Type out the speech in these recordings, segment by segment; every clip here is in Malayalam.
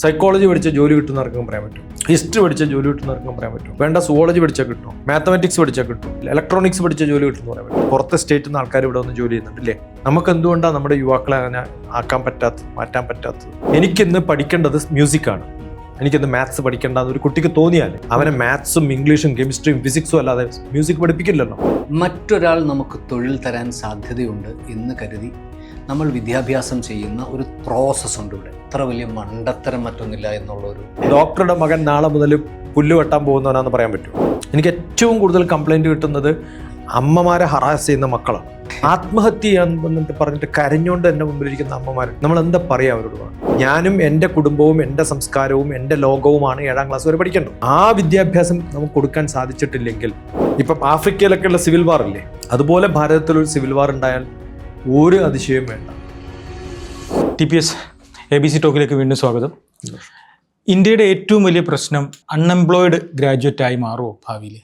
സൈക്കോളജി പഠിച്ച ജോലി കിട്ടുന്നവർക്കും പറയാൻ പറ്റും, ഹിസ്റ്ററി പഠിച്ച ജോലി കിട്ടുന്നവർക്കും പറയാൻ പറ്റും, വേണ്ട സുവോളജി പഠിച്ചാൽ കിട്ടും, മാത്തമാറ്റിക്സ് പഠിച്ചാൽ കിട്ടും, ഇലക്ട്രോണിക്സ് പഠിച്ച ജോലി കിട്ടുമെന്ന് പറയാൻ പറ്റും. പുറത്തെ സ്റ്റേറ്റിൽ നിന്ന് ആൾക്കാർ ഇവിടെ വന്ന് ജോലി ചെയ്യുന്നുണ്ടല്ലേ. നമുക്ക് എന്തുകൊണ്ടാണ് നമ്മുടെ യുവാക്കളെ അങ്ങനെ ആക്കാൻ പറ്റാത്തത്, മാറ്റാൻ പറ്റാത്തത്? എനിക്കിന്ന് പഠിക്കേണ്ടത് മ്യൂസിക്കാണ്, എനിക്കിന്ന് മാത്സ് പഠിക്കേണ്ടെന്ന് ഒരു കുട്ടിക്ക് തോന്നിയാൽ അവനെ മാത്സും ഇംഗ്ലീഷും കെമിസ്ട്രിയും ഫിസിക്സും അല്ലാതെ മ്യൂസിക് പഠിപ്പിക്കില്ലല്ലോ. മറ്റൊരാൾ നമുക്ക് തൊഴിൽ തരാൻ സാധ്യതയുണ്ട് എന്ന് കരുതി നമ്മൾ വിദ്യാഭ്യാസം ചെയ്യുന്ന ഒരു പ്രോസസ് ഉണ്ട് ഇവിടെ. അത്ര വലിയ മണ്ടത്തരം മറ്റൊന്നില്ല എന്നുള്ളൊരു. ഡോക്ടറുടെ മകൻ നാളെ മുതൽ പുല്ല് വെട്ടാൻ പോകുന്നവനാന്ന് പറയാൻ പറ്റുമോ? എനിക്ക് ഏറ്റവും കൂടുതൽ കംപ്ലൈൻറ്റ് കിട്ടുന്നത് അമ്മമാരെ ഹറാസ് ചെയ്യുന്ന മക്കളാണ്. ആത്മഹത്യ ചെയ്യാൻ പറഞ്ഞിട്ട് കരഞ്ഞുകൊണ്ട് എൻ്റെ മുമ്പിലിരിക്കുന്ന അമ്മമാർ, നമ്മൾ എന്താ പറയുക അവരോട്? ഞാനും എൻ്റെ കുടുംബവും എൻ്റെ സംസ്കാരവും എൻ്റെ ലോകവുമാണ് 7ാം ക്ലാസ് വരെ പഠിക്കേണ്ടത്. ആ വിദ്യാഭ്യാസം നമുക്ക് കൊടുക്കാൻ സാധിച്ചിട്ടില്ലെങ്കിൽ, ഇപ്പം ആഫ്രിക്കയിലൊക്കെയുള്ള സിവിൽ വാർ ഇല്ലേ, അതുപോലെ ഭാരതത്തിലൊരു സിവിൽ വാർ ഉണ്ടായാൽ ഒരു അതിശയം വേണ്ട. TPS ABC ടോക്കിലേക്ക് വീണ്ടും സ്വാഗതം. ഇന്ത്യയുടെ ഏറ്റവും വലിയ പ്രശ്നം അൺഎംപ്ലോയിഡ് ഗ്രാജുവേറ്റായി മാറുമോ ഭാവിയിൽ?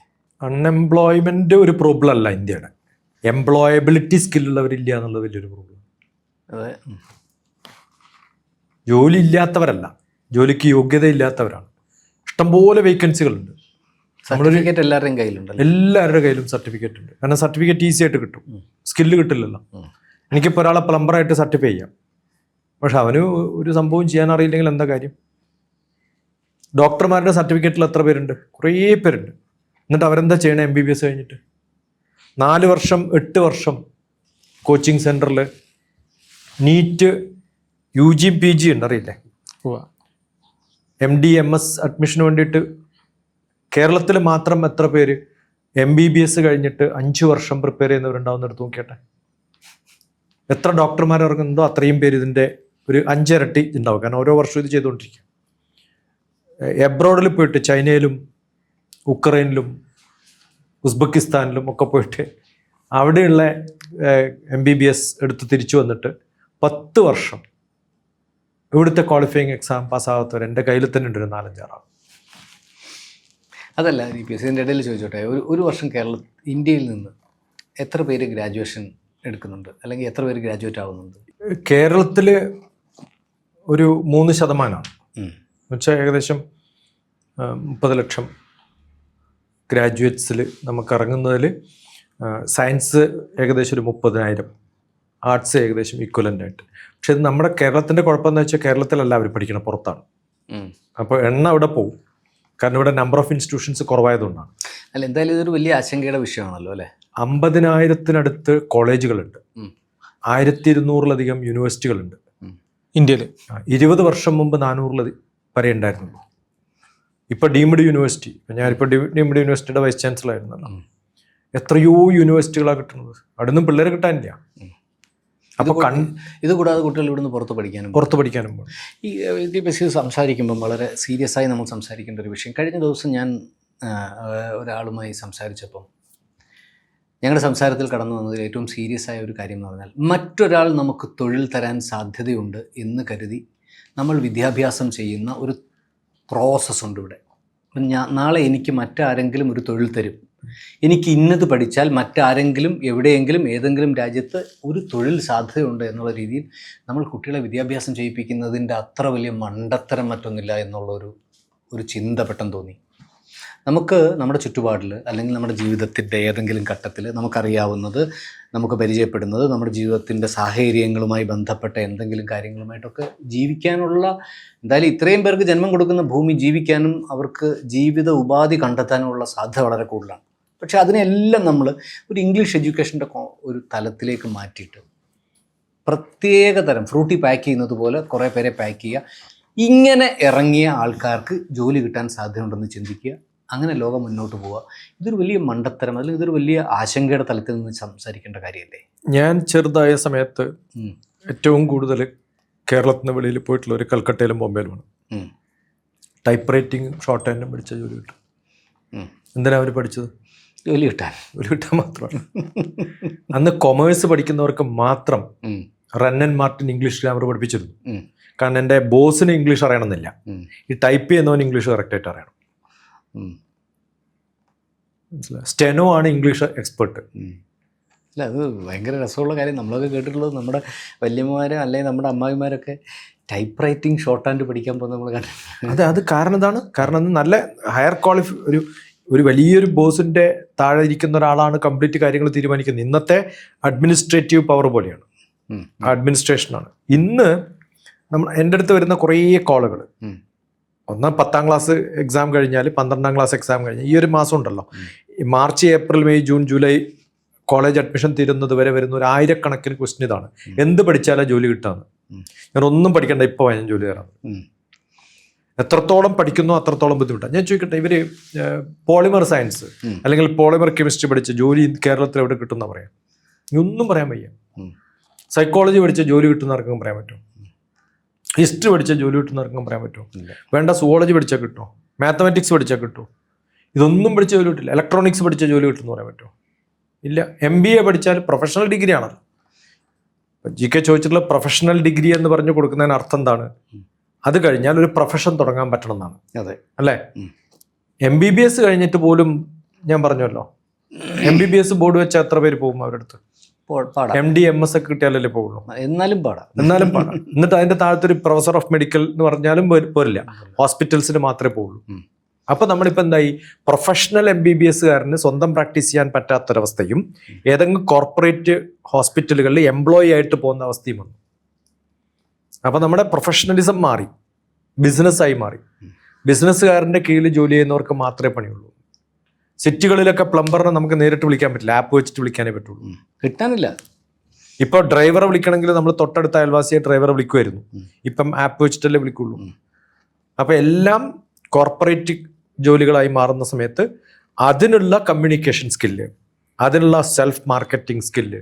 അൺഎംപ്ലോയ്മെന്റ് ഒരു പ്രോബ്ലം അല്ല ഇന്ത്യയുടെ. എംപ്ലോയബിലിറ്റി സ്കില്ലുള്ളവരില്ല എന്നുള്ളത് വലിയൊരു പ്രോബ്ലം. അതെ, ജോലി ഇല്ലാത്തവരല്ല, ജോലിക്ക് യോഗ്യതയില്ലാത്തവരാണ്. ഇഷ്ടംപോലെ വേക്കൻസികളുണ്ട്. സർട്ടിഫിക്കറ്റ് എല്ലാവരുടെയും കയ്യിലുണ്ടല്ലോ. എല്ലാവരുടെ കയ്യിലും സർട്ടിഫിക്കറ്റ് ഉണ്ട്. കാരണം സർട്ടിഫിക്കറ്റ് ഈസി ആയിട്ട് കിട്ടും, സ്കില്ല് കിട്ടില്ലല്ലോ. എനിക്കിപ്പോൾ ഒരാളെ പ്ലംബറായിട്ട് സർട്ടിഫൈ ചെയ്യാം, പക്ഷെ അവന് ഒരു സംഭവം ചെയ്യാൻ അറിയില്ലെങ്കിൽ എന്താ കാര്യം? ഡോക്ടർമാരുടെ സർട്ടിഫിക്കറ്റിൽ എത്ര പേരുണ്ട്? കുറേ പേരുണ്ട്. എന്നിട്ട് അവരെന്താ ചെയ്യണേ? MBBS കഴിഞ്ഞിട്ട് 4 വർഷം 8 വർഷം കോച്ചിങ് സെൻറ്ററിൽ നീറ്റ് UG PG ഉണ്ട്, അറിയില്ലേ? MD MS അഡ്മിഷന് വേണ്ടിയിട്ട് കേരളത്തിൽ മാത്രം എത്ര പേര് MBBS കഴിഞ്ഞിട്ട് 5 വർഷം പ്രിപ്പയർ ചെയ്യുന്നവരുണ്ടാവുന്ന എടുത്ത് നോക്കിയട്ടെ. എത്ര ഡോക്ടർമാർ ഇറങ്ങുന്നുണ്ടോ അത്രയും പേര് ഇതിൻ്റെ ഒരു 5 ഇരട്ടി ഉണ്ടാവും. കാരണം ഓരോ വർഷവും ഇത് ചെയ്തുകൊണ്ടിരിക്കും. എബ്രോഡിൽ പോയിട്ട് ചൈനയിലും ഉക്രൈനിലും ഉസ്ബെക്കിസ്ഥാനിലും ഒക്കെ പോയിട്ട് അവിടെയുള്ള MBBS എടുത്ത് തിരിച്ചു വന്നിട്ട് 10 വർഷം ഇവിടുത്തെ ക്വാളിഫയിങ് എക്സാം പാസ്സാകാത്തവർ എൻ്റെ കയ്യിൽ തന്നെ ഉണ്ട്, ഒരു 4-5 ആൾ. അതല്ല TPS, ഇതിൻ്റെ ഇടയിൽ ചോദിച്ചോട്ടെ, ഒരു വർഷം ഇന്ത്യയിൽ നിന്ന് എത്ര പേര് ഗ്രാജുവേഷൻ എടുക്കുന്നുണ്ട്, അല്ലെങ്കിൽ എത്ര പേര് ഗ്രാജുവേറ്റ് ആവുന്നുണ്ട്? കേരളത്തിൽ ഒരു 3% എന്നുവെച്ചാൽ ഏകദേശം 30 ലക്ഷം ഗ്രാജുവേറ്റ്സിൽ നമുക്ക് ഇറങ്ങുന്നതിൽ സയൻസ് ഏകദേശം ഒരു 30,000, ആർട്സ് ഏകദേശം ഈക്വലൻ്റ് ആയിട്ട്. പക്ഷെ ഇത് നമ്മുടെ കേരളത്തിൻ്റെ കുഴപ്പമെന്ന് വെച്ചാൽ കേരളത്തിലല്ല അവർ പഠിക്കണം, പുറത്താണ്. അപ്പോൾ എണ്ണ അവിടെ പോകും, കാരണം ഇവിടെ നമ്പർ ഓഫ് ഇൻസ്റ്റിറ്റ്യൂഷൻസ് കുറവായതുകൊണ്ടാണ്. അല്ല, എന്തായാലും ഇതൊരു വലിയ ആശങ്കയുടെ വിഷയമാണല്ലോ അല്ലേ. 50,000-നടുത്ത് കോളേജുകളുണ്ട്, 1200-ലധികം യൂണിവേഴ്സിറ്റികളുണ്ട് ഇന്ത്യയിൽ. 20 വർഷം മുമ്പ് 400 വരെ ഉണ്ടായിരുന്നുള്ളൂ. ഇപ്പോൾ ഡീംഡ് യൂണിവേഴ്സിറ്റി, ഞാനിപ്പോൾ ഡീംഡ് യൂണിവേഴ്സിറ്റിയുടെ വൈസ് ചാൻസലർ ആയിരുന്നല്ലോ. എത്രയോ യൂണിവേഴ്സിറ്റികളാണ് കിട്ടുന്നത്, അവിടെ നിന്നും പിള്ളേരെ കിട്ടാനില്ല. അപ്പോൾ ഇത് കൂടാതെ കുട്ടികൾ ഇവിടുന്ന് പുറത്ത് പഠിക്കാനും ഈ TPS സംസാരിക്കുമ്പം വളരെ സീരിയസ് ആയി നമ്മൾ സംസാരിക്കേണ്ട ഒരു വിഷയം. കഴിഞ്ഞ ദിവസം ഞാൻ ഒരാളുമായി സംസാരിച്ചപ്പം ഞങ്ങളുടെ സംസാരത്തിൽ കടന്നു വന്നതിൽ ഏറ്റവും സീരിയസ് ആയ ഒരു കാര്യം എന്ന് പറഞ്ഞാൽ, മറ്റൊരാൾ നമുക്ക് തൊഴിൽ തരാൻ സാധ്യതയുണ്ട് എന്ന് കരുതി നമ്മൾ വിദ്യാഭ്യാസം ചെയ്യുന്ന ഒരു പ്രോസസ്സ് ഉണ്ട് ഇവിടെ. നാളെ എനിക്ക് മറ്റാരെങ്കിലും ഒരു തൊഴിൽ തരും, എനിക്ക് ഇന്നത് പഠിച്ചാൽ മറ്റാരെങ്കിലും എവിടെയെങ്കിലും ഏതെങ്കിലും രാജ്യത്ത് ഒരു തൊഴിൽ സാധ്യതയുണ്ട് എന്നുള്ള രീതിയിൽ നമ്മൾ കുട്ടികളെ വിദ്യാഭ്യാസം ചെയ്യിപ്പിക്കുന്നതിൻ്റെ അത്ര വലിയ മണ്ടത്തരം മറ്റൊന്നില്ല എന്നുള്ള ചിന്ത പെട്ടെന്ന് തോന്നി. നമുക്ക് നമ്മുടെ ചുറ്റുപാടിൽ അല്ലെങ്കിൽ നമ്മുടെ ജീവിതത്തിൻ്റെ ഏതെങ്കിലും ഘട്ടത്തിൽ നമുക്കറിയാവുന്നത്, നമുക്ക് പരിചയപ്പെടുന്നത്, നമ്മുടെ ജീവിതത്തിൻ്റെ സാഹചര്യങ്ങളുമായി ബന്ധപ്പെട്ട എന്തെങ്കിലും കാര്യങ്ങളുമായിട്ടൊക്കെ ജീവിക്കാനുള്ള, എന്തായാലും ഇത്രയും പേർക്ക് ജന്മം കൊടുക്കുന്ന ഭൂമി ജീവിക്കാനും അവർക്ക് ജീവിത ഉപാധി കണ്ടെത്താനുമുള്ള സാധ്യത വളരെ കൂടുതലാണ്. പക്ഷേ അതിനെല്ലാം നമ്മൾ ഒരു ഇംഗ്ലീഷ് എഡ്യൂക്കേഷൻ്റെ ഒരു തലത്തിലേക്ക് മാറ്റിയിട്ട് പ്രത്യേക തരം ഫ്രൂട്ടി പാക്ക് ചെയ്യുന്നത് പോലെ കുറേ പേരെ പാക്ക് ചെയ്യുക, ഇങ്ങനെ ഇറങ്ങിയ ആൾക്കാർക്ക് ജോലി കിട്ടാൻ സാധ്യതയുണ്ടെന്ന് ചിന്തിക്കുക, അങ്ങനെ ലോകം മുന്നോട്ട് പോവുക. ഇതൊരു വലിയ മണ്ടത്തരം, അല്ലെങ്കിൽ ഇതൊരു വലിയ ആശങ്കയുടെ തലത്തിൽ നിന്ന് സംസാരിക്കേണ്ട കാര്യമല്ലേ? ഞാൻ ചെറുതായ സമയത്ത് ഏറ്റവും കൂടുതൽ കേരളത്തിൽ നിന്ന് വെളിയിൽ പോയിട്ടുള്ള ഒരു കൽക്കട്ടയിലും ബോംബെയിലുമാണ്. ടൈപ്പ് റൈറ്റിംഗ് ഷോർട്ട് ഹാൻഡും പഠിച്ച ജോലി കിട്ടും. എന്തിനാണ് അവർ പഠിച്ചത്? ജോലി കിട്ടാൻ മാത്രമാണ്. അന്ന് കൊമേഴ്സ് പഠിക്കുന്നവർക്ക് മാത്രം റണ്ണൻ മാർട്ടിൻ ഇംഗ്ലീഷ് ഗ്രാമർ പഠിപ്പിച്ചിരുന്നു. കാരണം എൻ്റെ ബോസിന് ഇംഗ്ലീഷ് അറിയണമെന്നില്ല, ഈ ടൈപ്പ് ചെയ്യുന്നവന് ഇംഗ്ലീഷ് കറക്റ്റായിട്ട് അറിയണം. സ്റ്റെനോ ആണ് ഇംഗ്ലീഷ് എക്സ്പെർട്ട്. അല്ല, അത് ഭയങ്കര രസമുള്ള കാര്യം. നമ്മളൊക്കെ കേട്ടിട്ടുള്ളത് നമ്മുടെ വല്യമ്മമാരും അല്ലെങ്കിൽ നമ്മുടെ അമ്മായിമാരൊക്കെ ടൈപ്പ് റൈറ്റിംഗ് ഷോർട്ട് ഹാൻഡ് പഠിക്കാൻ പോകുന്നത് നമ്മൾ കണ്ടിട്ടുണ്ട്. അത് കാരണം എന്താണ്? കാരണം അത് നല്ല ഹയർ ഒരു വലിയൊരു ബോസിന്റെ താഴെ ഇരിക്കുന്ന ഒരാളാണ് കംപ്ലീറ്റ് കാര്യങ്ങൾ തീരുമാനിക്കുന്നത്. ഇന്നത്തെ അഡ്മിനിസ്ട്രേറ്റീവ് പവർ പോലെയാണ്, അഡ്മിനിസ്ട്രേഷനാണ്. ഇന്ന് എൻ്റെ അടുത്ത് വരുന്ന കുറേ കോളുകൾ, ഒന്ന് 10ാം ക്ലാസ് എക്സാം കഴിഞ്ഞാൽ 12ാം ക്ലാസ് എക്സാം കഴിഞ്ഞാൽ ഈ ഒരു മാസം ഉണ്ടല്ലോ, March, April, May, June, July college admission തീരുന്നത് വരെ വരുന്ന ഒരു 1000കണക്കിന് ക്വസ്റ്റ്യൻ ഇതാണ്: എന്ത് പഠിച്ചാലാ ജോലി കിട്ടാന്ന്? ഞാൻ ഒന്നും പഠിക്കണ്ട, ഇപ്പോൾ ഞാൻ ജോലി തരാം. എത്രത്തോളം പഠിക്കുന്നോ അത്രത്തോളം ബുദ്ധിമുട്ടാണ്. ഞാൻ ചോദിക്കട്ടെ, ഇവര് പോളിമർ സയൻസ് അല്ലെങ്കിൽ പോളിമർ കെമിസ്ട്രി പഠിച്ച് ജോലി കേരളത്തിൽ എവിടെ കിട്ടുന്ന പറയാം? ഒന്നും പറയാൻ വയ്യ. സൈക്കോളജി പഠിച്ച ജോലി കിട്ടുന്നവർക്കും പറയാൻ പറ്റും? ഹിസ്റ്ററി പഠിച്ച ജോലി കിട്ടുന്നവർക്കും പറയാൻ പറ്റുമോ? വേണ്ട. സുവോളജി പഠിച്ചാൽ കിട്ടുമോ? മാത്തമാറ്റിക്സ് പഠിച്ചാൽ കിട്ടുമോ? ഇതൊന്നും പഠിച്ച ജോലി കിട്ടില്ല. ഇലക്ട്രോണിക്സ് പഠിച്ച ജോലി കിട്ടുമെന്ന് പറയാൻ പറ്റുമോ? ഇല്ല. MBA പഠിച്ചാൽ പ്രൊഫഷണൽ ഡിഗ്രി ആണല്ലോ. GK ചോദിച്ചിട്ടുള്ള പ്രൊഫഷണൽ ഡിഗ്രി എന്ന് പറഞ്ഞു കൊടുക്കുന്നതിന് അർത്ഥം എന്താണ്? അത് കഴിഞ്ഞാൽ ഒരു പ്രൊഫഷൻ തുടങ്ങാൻ പറ്റണം എന്നാണ്. അതെ, അല്ലേ? MBBS കഴിഞ്ഞിട്ട് പോലും ഞാൻ പറഞ്ഞല്ലോ, MBBS ബോർഡ് വെച്ചാൽ എത്ര പേര് പോകും അവരുടെ അടുത്ത്? MD MS ഒക്കെ കിട്ടിയാലല്ലേ പോകുള്ളൂ. എന്നാലും പാടാം. എന്നിട്ട് അതിന്റെ താഴത്തെ ഒരു പ്രൊഫസർ ഓഫ് മെഡിക്കൽ എന്ന് പറഞ്ഞാലും പോരില്ല, ഹോസ്പിറ്റൽസിന് മാത്രമേ പോകുള്ളൂ. അപ്പൊ നമ്മളിപ്പോൾ എന്തായി? പ്രൊഫഷണൽ MBBSകാരന് സ്വന്തം പ്രാക്ടീസ് ചെയ്യാൻ പറ്റാത്തൊരവസ്ഥയും ഏതെങ്കിലും കോർപ്പറേറ്റ് ഹോസ്പിറ്റലുകളിൽ എംപ്ലോയി ആയിട്ട് പോകുന്ന അവസ്ഥയും വന്നു. അപ്പൊ നമ്മുടെ പ്രൊഫഷണലിസം മാറി, ബിസിനസ്സായി മാറി. ബിസിനസ്സുകാരൻ്റെ കീഴിൽ ജോലി ചെയ്യുന്നവർക്ക് മാത്രമേ പണിയുള്ളൂ. സിറ്റികളിലൊക്കെ പ്ലംബറിനെ നമുക്ക് നേരിട്ട് വിളിക്കാൻ പറ്റില്ല, ആപ്പ് വെച്ചിട്ട് വിളിക്കാനേ പറ്റുള്ളൂ. കിട്ടാനില്ല. ഇപ്പോൾ ഡ്രൈവറെ വിളിക്കണമെങ്കിൽ നമ്മൾ തൊട്ടടുത്ത അയൽവാസിയെ ഡ്രൈവറെ വിളിക്കുമായിരുന്നു. ഇപ്പം ആപ്പ് വെച്ചിട്ടല്ലേ വിളിക്കുള്ളൂ. അപ്പം എല്ലാം കോർപ്പറേറ്റ് ജോലികളായി മാറുന്ന സമയത്ത് അതിനുള്ള കമ്മ്യൂണിക്കേഷൻ സ്കില്ല്, അതിനുള്ള സെൽഫ് മാർക്കറ്റിംഗ് സ്കില്ല്,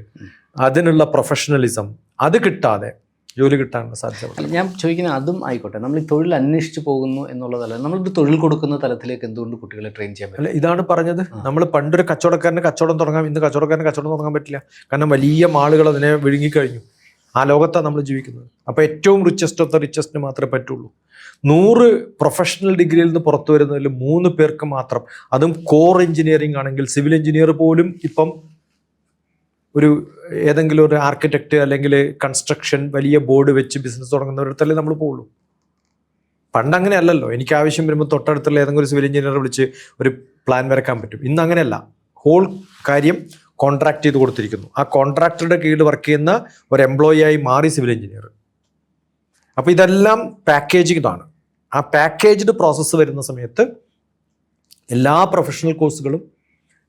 അതിനുള്ള പ്രൊഫഷണലിസം, അത് കിട്ടാതെ ജോലി കിട്ടാനുള്ള സാധ്യത. ഞാൻ ചോദിക്കുന്നത് അതും ആയിക്കോട്ടെ, നമ്മൾ ഈ തൊഴിൽ അന്വേഷിച്ച് പോകുന്നു എന്നുള്ളതല്ല, നമ്മളൊരു തൊഴിൽ കൊടുക്കുന്ന തലത്തിലേക്ക് എന്തുകൊണ്ട് കുട്ടികളെ ട്രെയിൻ ചെയ്യാൻ പറ്റില്ല? ഇതാണ് പറഞ്ഞത്. നമ്മൾ പണ്ടൊരു കച്ചവടക്കാരന് കച്ചവടം തുടങ്ങാം, ഇന്ന് കച്ചവടക്കാരന് കച്ചവടം തുടങ്ങാൻ പറ്റില്ല. കാരണം വലിയ മാളുകൾ അതിനെ വിഴുങ്ങിക്കഴിഞ്ഞു. ആ ലോകത്താണ് നമ്മൾ ജീവിക്കുന്നത്. അപ്പോൾ ഏറ്റവും റിച്ചസ്റ്റ് ഓഫ് ദ റിച്ചസ്റ്റിന് മാത്രമേ പറ്റുള്ളൂ. 100 പ്രൊഫഷണൽ ഡിഗ്രിയിൽ നിന്ന് പുറത്തു വരുന്നതിൽ 3 പേർക്ക് മാത്രം, അതും കോർ എഞ്ചിനീയറിംഗ് ആണെങ്കിൽ, സിവിൽ എഞ്ചിനീയർ പോലും ഇപ്പം ഒരു ഏതെങ്കിലും ഒരു ആർക്കിടെക്റ്റ് അല്ലെങ്കിൽ കൺസ്ട്രക്ഷൻ വലിയ ബോർഡ് വെച്ച് ബിസിനസ് തുടങ്ങുന്നവരടുത്തല്ലേ നമ്മൾ പോകുള്ളൂ. പണ്ട് അങ്ങനെ അല്ലല്ലോ. എനിക്ക് ആവശ്യം വരുമ്പോൾ തൊട്ടടുത്തുള്ള ഏതെങ്കിലും ഒരു സിവിൽ എഞ്ചിനീയറെ വിളിച്ച് ഒരു പ്ലാൻ വരക്കാൻ പറ്റും. ഇന്ന് അങ്ങനെയല്ല. ഹോൾ കാര്യം കോൺട്രാക്ട് ചെയ്ത് കൊടുത്തിരിക്കുന്നു. ആ കോൺട്രാക്ടറുടെ കീഴിൽ വർക്ക് ചെയ്യുന്ന ഒരു എംപ്ലോയി ആയി മാറി സിവിൽ എഞ്ചിനീയർ. അപ്പോൾ ഇതെല്ലാം പാക്കേജിംഗാണ്. ആ പാക്കേജ്ഡ് പ്രോസസ്സ് വരുന്ന സമയത്ത് എല്ലാ പ്രൊഫഷണൽ കോഴ്സുകളും